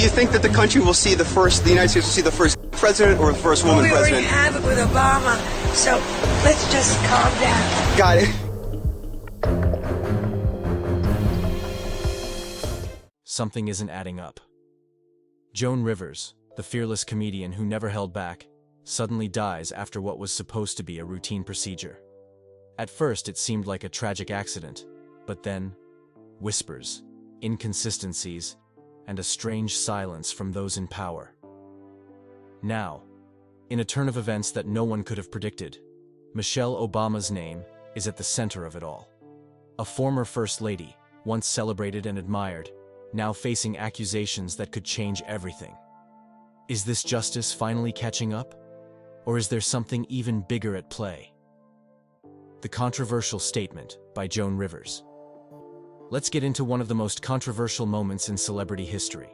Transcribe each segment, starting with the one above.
you think that the country will see the United States will see the first president or the first woman president? We already have it with Obama, so let's just calm down. Got it. Something isn't adding up. Joan Rivers, the fearless comedian who never held back, suddenly dies after what was supposed to be a routine procedure. At first, it seemed like a tragic accident, but then, whispers, inconsistencies, and a strange silence from those in power. Now, in a turn of events that no one could have predicted, Michelle Obama's name is at the center of it all. A former First Lady, once celebrated and admired, now facing accusations that could change everything. Is this justice finally catching up? Or is there something even bigger at play? The controversial statement by Joan Rivers. Let's get into one of the most controversial moments in celebrity history.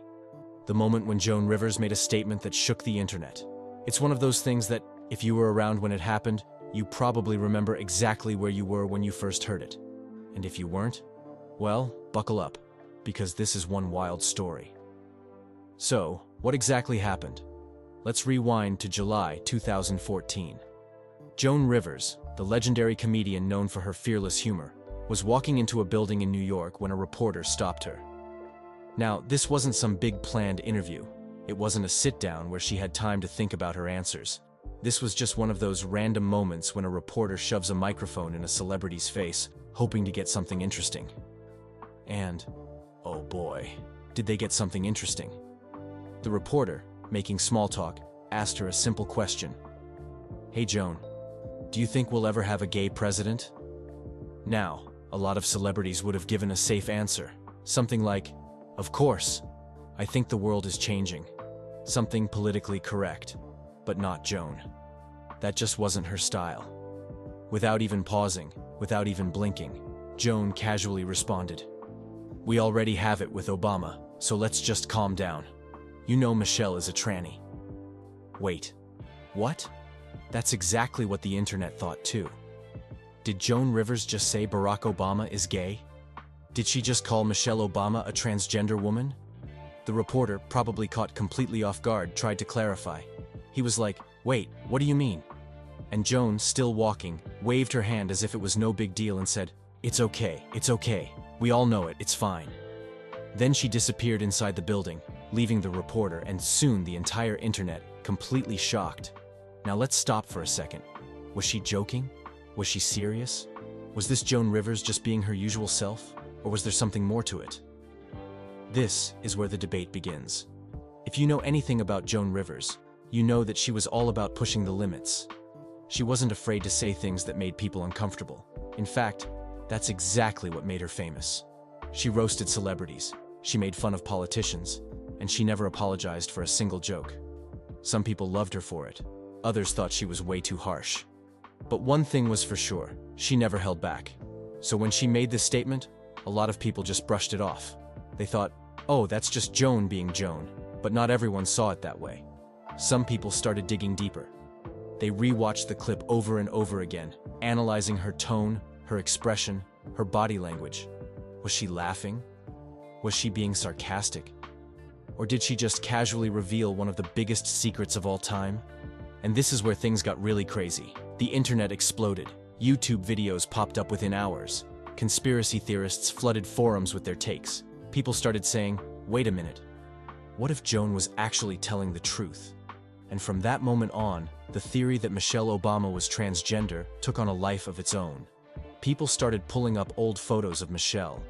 The moment when Joan Rivers made a statement that shook the internet. It's one of those things that, if you were around when it happened, you probably remember exactly where you were when you first heard it. And if you weren't, well, buckle up, because this is one wild story. So, what exactly happened? Let's rewind to July 2014. Joan Rivers, the legendary comedian known for her fearless humor, was walking into a building in New York when a reporter stopped her. Now, this wasn't some big planned interview. It wasn't a sit-down where she had time to think about her answers. This was just one of those random moments when a reporter shoves a microphone in a celebrity's face, hoping to get something interesting. And, oh boy, did they get something interesting. The reporter, making small talk, asked her a simple question. "Hey Joan, do you think we'll ever have a gay president?" Now, a lot of celebrities would have given a safe answer. Something like, "Of course, I think the world is changing." Something politically correct, but not Joan. That just wasn't her style. Without even pausing, without even blinking, Joan casually responded, "We already have it with Obama, so let's just calm down. You know Michelle is a tranny." Wait, what? That's exactly what the internet thought too. Did Joan Rivers just say Barack Obama is gay? Did she just call Michelle Obama a transgender woman? The reporter, probably caught completely off guard, tried to clarify. He was like, "Wait, what do you mean?" And Joan, still walking, waved her hand as if it was no big deal and said, it's okay. We all know it, it's fine." Then she disappeared inside the building, leaving the reporter and soon the entire internet completely shocked. Now let's stop for a second. Was she joking? Was she serious? Was this Joan Rivers just being her usual self? Or was there something more to it? This is where the debate begins. If you know anything about Joan Rivers, you know that she was all about pushing the limits. She wasn't afraid to say things that made people uncomfortable. In fact, that's exactly what made her famous. She roasted celebrities, she made fun of politicians, and she never apologized for a single joke. Some people loved her for it. Others thought she was way too harsh. But one thing was for sure, she never held back. So when she made this statement, a lot of people just brushed it off. They thought, oh, that's just Joan being Joan, but not everyone saw it that way. Some people started digging deeper. They rewatched the clip over and over again, analyzing her tone, her expression, her body language. Was she laughing? Was she being sarcastic? Or did she just casually reveal one of the biggest secrets of all time? And this is where things got really crazy. The internet exploded. YouTube videos popped up within hours. Conspiracy theorists flooded forums with their takes. People started saying, wait a minute, what if Joan was actually telling the truth? And from that moment on, the theory that Michelle Obama was transgender took on a life of its own. People started pulling up old photos of Michelle.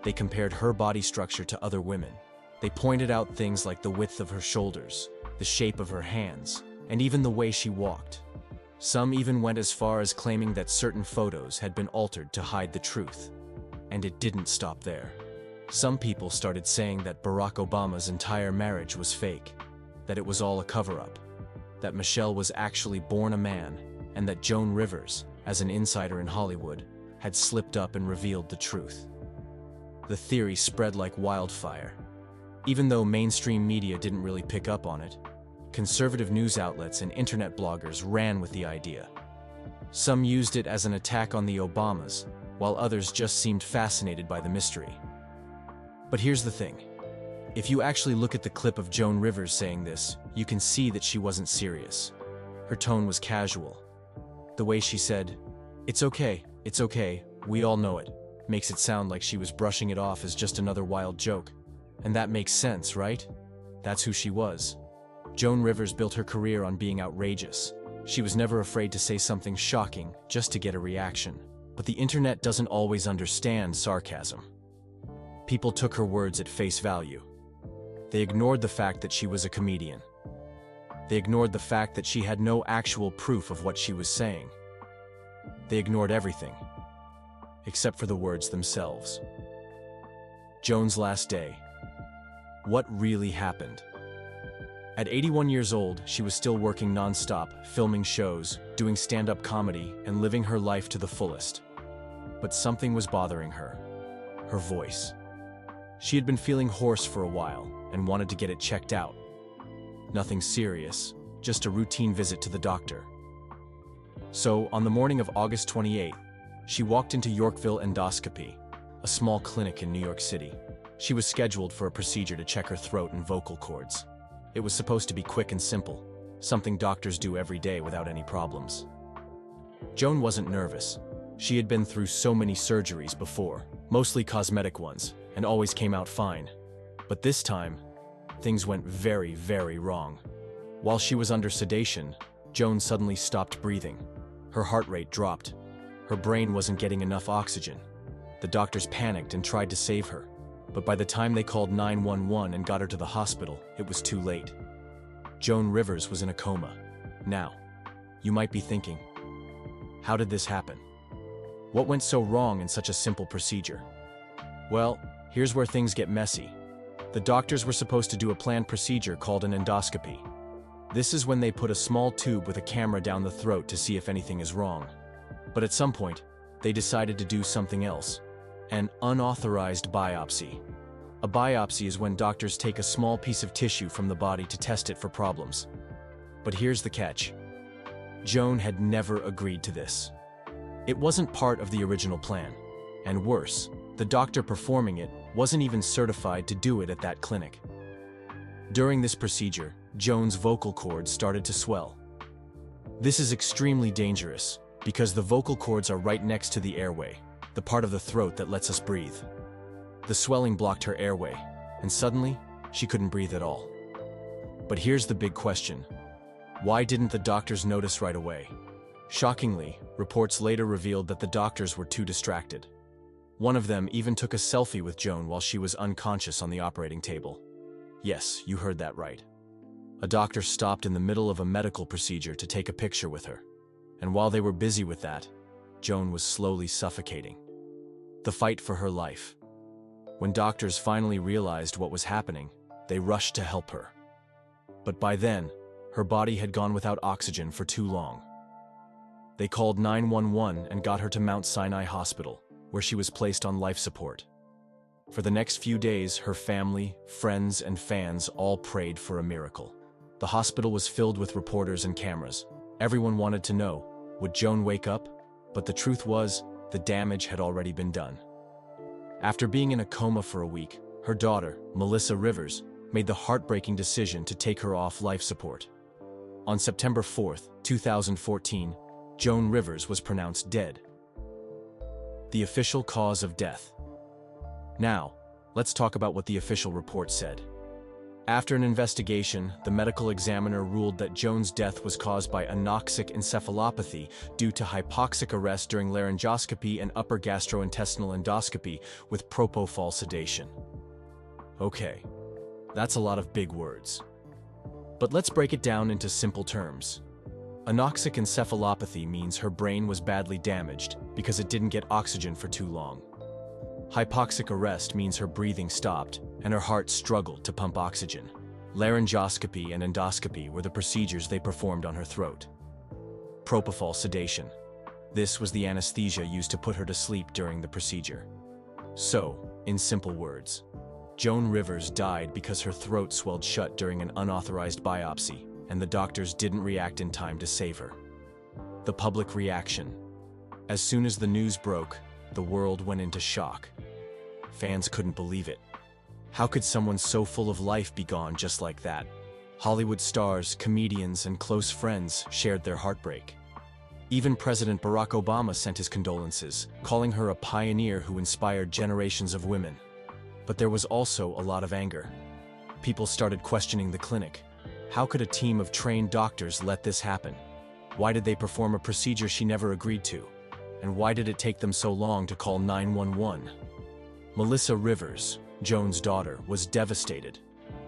They compared her body structure to other women. They pointed out things like the width of her shoulders, the shape of her hands, and even the way she walked. Some even went as far as claiming that certain photos had been altered to hide the truth. And it didn't stop there. Some people started saying that Barack Obama's entire marriage was fake, that it was all a cover-up, that Michelle was actually born a man, and that Joan Rivers, as an insider in Hollywood, had slipped up and revealed the truth. The theory spread like wildfire. Even though mainstream media didn't really pick up on it, conservative news outlets and internet bloggers ran with the idea. Some used it as an attack on the Obamas, while others just seemed fascinated by the mystery. But here's the thing. If you actually look at the clip of Joan Rivers saying this, you can see that she wasn't serious. Her tone was casual. The way she said, it's okay, we all know it," makes it sound like she was brushing it off as just another wild joke. And that makes sense, right? That's who she was. Joan Rivers built her career on being outrageous. She was never afraid to say something shocking just to get a reaction. But the internet doesn't always understand sarcasm. People took her words at face value. They ignored the fact that she was a comedian. They ignored the fact that she had no actual proof of what she was saying. They ignored everything, except for the words themselves. Joan's last day. What really happened? At 81 years old, she was still working non-stop, filming shows, doing stand-up comedy, and living her life to the fullest. But something was bothering her. Her voice. She had been feeling hoarse for a while and wanted to get it checked out. Nothing serious, just a routine visit to the doctor. So, on the morning of August 28, she walked into Yorkville Endoscopy, a small clinic in New York City. She was scheduled for a procedure to check her throat and vocal cords. It was supposed to be quick and simple, something doctors do every day without any problems. Joan wasn't nervous. She had been through so many surgeries before, mostly cosmetic ones, and always came out fine. But this time, things went very, very wrong. While she was under sedation, Joan suddenly stopped breathing. Her heart rate dropped. Her brain wasn't getting enough oxygen. The doctors panicked and tried to save her. But by the time they called 911 and got her to the hospital, it was too late. Joan Rivers was in a coma. Now, you might be thinking, how did this happen? What went so wrong in such a simple procedure? Well, here's where things get messy. The doctors were supposed to do a planned procedure called an endoscopy. This is when they put a small tube with a camera down the throat to see if anything is wrong. But at some point, they decided to do something else. An unauthorized biopsy. A biopsy is when doctors take a small piece of tissue from the body to test it for problems. But here's the catch. Joan had never agreed to this. It wasn't part of the original plan. And worse, the doctor performing it wasn't even certified to do it at that clinic. During this procedure, Joan's vocal cords started to swell. This is extremely dangerous because the vocal cords are right next to the airway, the part of the throat that lets us breathe. The swelling blocked her airway, and suddenly, she couldn't breathe at all. But here's the big question. Why didn't the doctors notice right away? Shockingly, reports later revealed that the doctors were too distracted. One of them even took a selfie with Joan while she was unconscious on the operating table. Yes, you heard that right. A doctor stopped in the middle of a medical procedure to take a picture with her. And while they were busy with that, Joan was slowly suffocating. The fight for her life. When doctors finally realized what was happening, they rushed to help her. But by then, her body had gone without oxygen for too long. They called 911 and got her to Mount Sinai Hospital, where she was placed on life support. For the next few days, her family, friends, and fans all prayed for a miracle. The hospital was filled with reporters and cameras. Everyone wanted to know, would Joan wake up? But the truth was, the damage had already been done. After being in a coma for a week, her daughter, Melissa Rivers, made the heartbreaking decision to take her off life support. On September 4, 2014, Joan Rivers was pronounced dead. The official cause of death. Now, let's talk about what the official report said. After an investigation, the medical examiner ruled that Joan's death was caused by anoxic encephalopathy due to hypoxic arrest during laryngoscopy and upper gastrointestinal endoscopy with propofol sedation. Okay, that's a lot of big words. But let's break it down into simple terms. Anoxic encephalopathy means her brain was badly damaged because it didn't get oxygen for too long. Hypoxic arrest means her breathing stopped and her heart struggled to pump oxygen. Laryngoscopy and endoscopy were the procedures they performed on her throat. Propofol sedation. This was the anesthesia used to put her to sleep during the procedure. So, in simple words, Joan Rivers died because her throat swelled shut during an unauthorized biopsy, and the doctors didn't react in time to save her. The public reaction. As soon as the news broke, the world went into shock. Fans couldn't believe it. How could someone so full of life be gone just like that? Hollywood stars, comedians, and close friends shared their heartbreak. Even President Barack Obama sent his condolences, calling her a pioneer who inspired generations of women. But there was also a lot of anger. People started questioning the clinic. How could a team of trained doctors let this happen? Why did they perform a procedure she never agreed to? And why did it take them so long to call 911? Melissa Rivers, Joan's daughter, was devastated.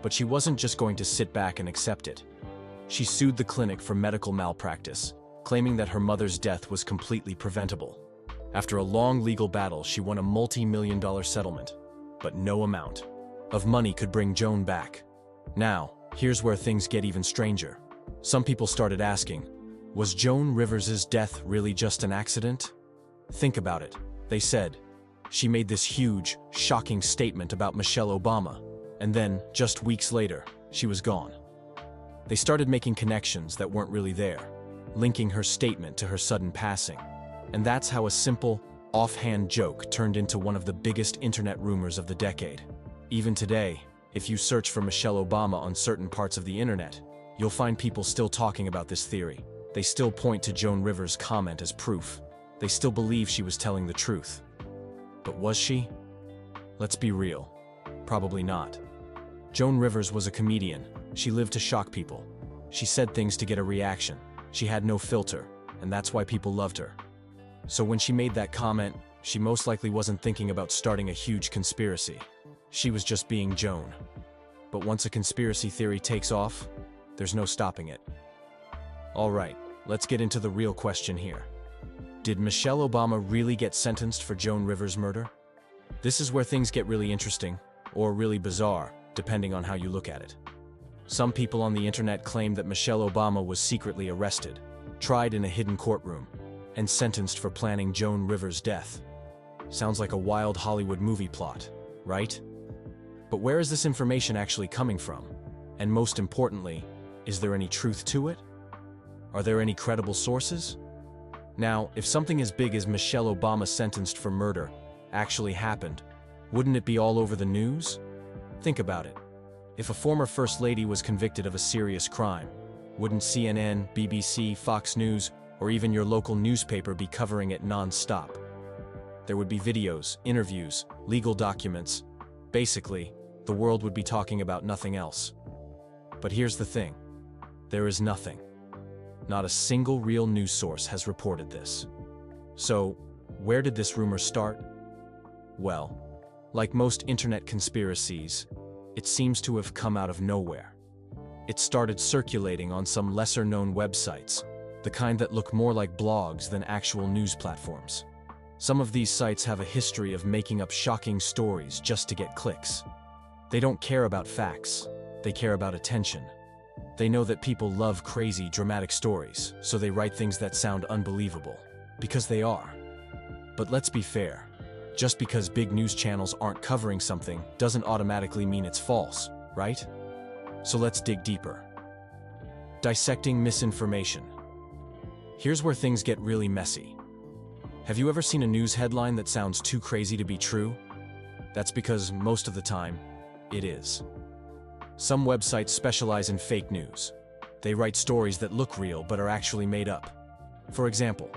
But she wasn't just going to sit back and accept it. She sued the clinic for medical malpractice, claiming that her mother's death was completely preventable. After a long legal battle, she won a multi-million-dollar settlement, but no amount of money could bring Joan back. Now, here's where things get even stranger. Some people started asking, was Joan Rivers' death really just an accident? Think about it. They said, she made this huge, shocking statement about Michelle Obama, and then, just weeks later, she was gone. They started making connections that weren't really there, linking her statement to her sudden passing. And that's how a simple, offhand joke turned into one of the biggest internet rumors of the decade. Even today, if you search for Michelle Obama on certain parts of the internet, you'll find people still talking about this theory. They still point to Joan Rivers' comment as proof. They still believe she was telling the truth. But was she? Let's be real. Probably not. Joan Rivers was a comedian. She lived to shock people. She said things to get a reaction. She had no filter, and that's why people loved her. So when she made that comment, she most likely wasn't thinking about starting a huge conspiracy. She was just being Joan. But once a conspiracy theory takes off, there's no stopping it. All right, let's get into the real question here. Did Michelle Obama really get sentenced for Joan Rivers' murder? This is where things get really interesting, or really bizarre, depending on how you look at it. Some people on the internet claim that Michelle Obama was secretly arrested, tried in a hidden courtroom, and sentenced for planning Joan Rivers' death. Sounds like a wild Hollywood movie plot, right? But where is this information actually coming from? And most importantly, is there any truth to it? Are there any credible sources? Now, if something as big as Michelle Obama sentenced for murder actually happened, wouldn't it be all over the news? Think about it. If a former First Lady was convicted of a serious crime, wouldn't CNN, BBC, Fox News, or even your local newspaper be covering it non-stop? There would be videos, interviews, legal documents. Basically, the world would be talking about nothing else. But here's the thing. There is nothing. Not a single real news source has reported this. So, where did this rumor start? Well, like most internet conspiracies, it seems to have come out of nowhere. It started circulating on some lesser-known websites, the kind that look more like blogs than actual news platforms. Some of these sites have a history of making up shocking stories just to get clicks. They don't care about facts, they care about attention. They know that people love crazy, dramatic stories, so they write things that sound unbelievable. Because they are. But let's be fair. Just because big news channels aren't covering something doesn't automatically mean it's false, right? So let's dig deeper. Dissecting misinformation. Here's where things get really messy. Have you ever seen a news headline that sounds too crazy to be true? That's because most of the time, it is. Some websites specialize in fake news. They write stories that look real but are actually made up. For example,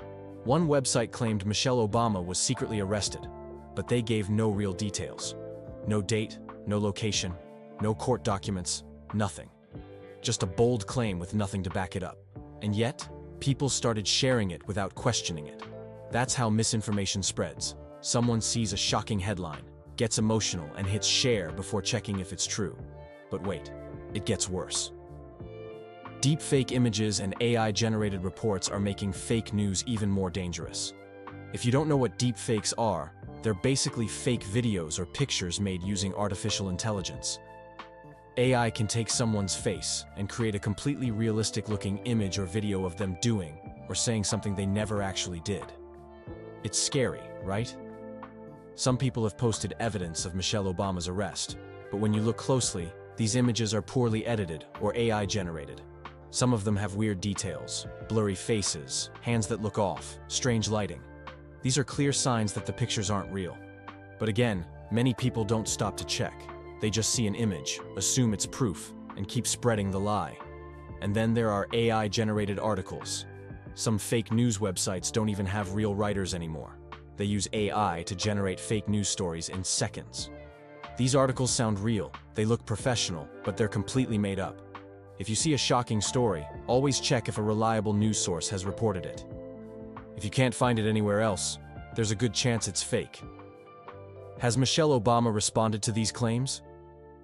one website claimed Michelle Obama was secretly arrested, but they gave no real details. No date, no location, no court documents, nothing. Just a bold claim with nothing to back it up. And yet, people started sharing it without questioning it. That's how misinformation spreads. Someone sees a shocking headline, gets emotional, and hits share before checking if it's true. But wait, it gets worse. Deepfake images and AI-generated reports are making fake news even more dangerous. If you don't know what deepfakes are, they're basically fake videos or pictures made using artificial intelligence. AI can take someone's face and create a completely realistic-looking image or video of them doing or saying something they never actually did. It's scary, right? Some people have posted evidence of Michelle Obama's arrest, but when you look closely, these images are poorly edited or AI-generated. Some of them have weird details, blurry faces, hands that look off, strange lighting. These are clear signs that the pictures aren't real. But again, many people don't stop to check. They just see an image, assume it's proof, and keep spreading the lie. And then there are AI-generated articles. Some fake news websites don't even have real writers anymore. They use AI to generate fake news stories in seconds. These articles sound real, they look professional, but they're completely made up. If you see a shocking story, always check if a reliable news source has reported it. If you can't find it anywhere else, there's a good chance it's fake. Has Michelle Obama responded to these claims?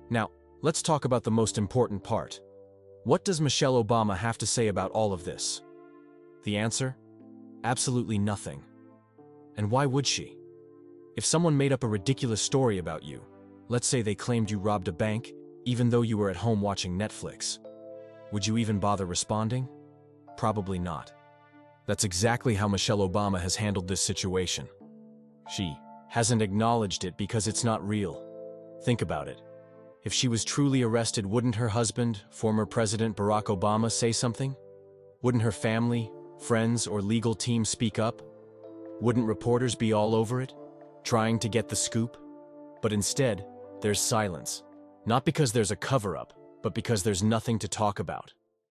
Now, let's talk about the most important part. What does Michelle Obama have to say about all of this? The answer? Absolutely nothing. And why would she? If someone made up a ridiculous story about you, let's say they claimed you robbed a bank, even though you were at home watching Netflix, would you even bother responding? Probably not. That's exactly how Michelle Obama has handled this situation. She hasn't acknowledged it because it's not real. Think about it. If she was truly arrested, wouldn't her husband, former President Barack Obama, say something? Wouldn't her family, friends, or legal team speak up? Wouldn't reporters be all over it, trying to get the scoop? But instead, there's silence. Not because there's a cover-up, but because there's nothing to talk about.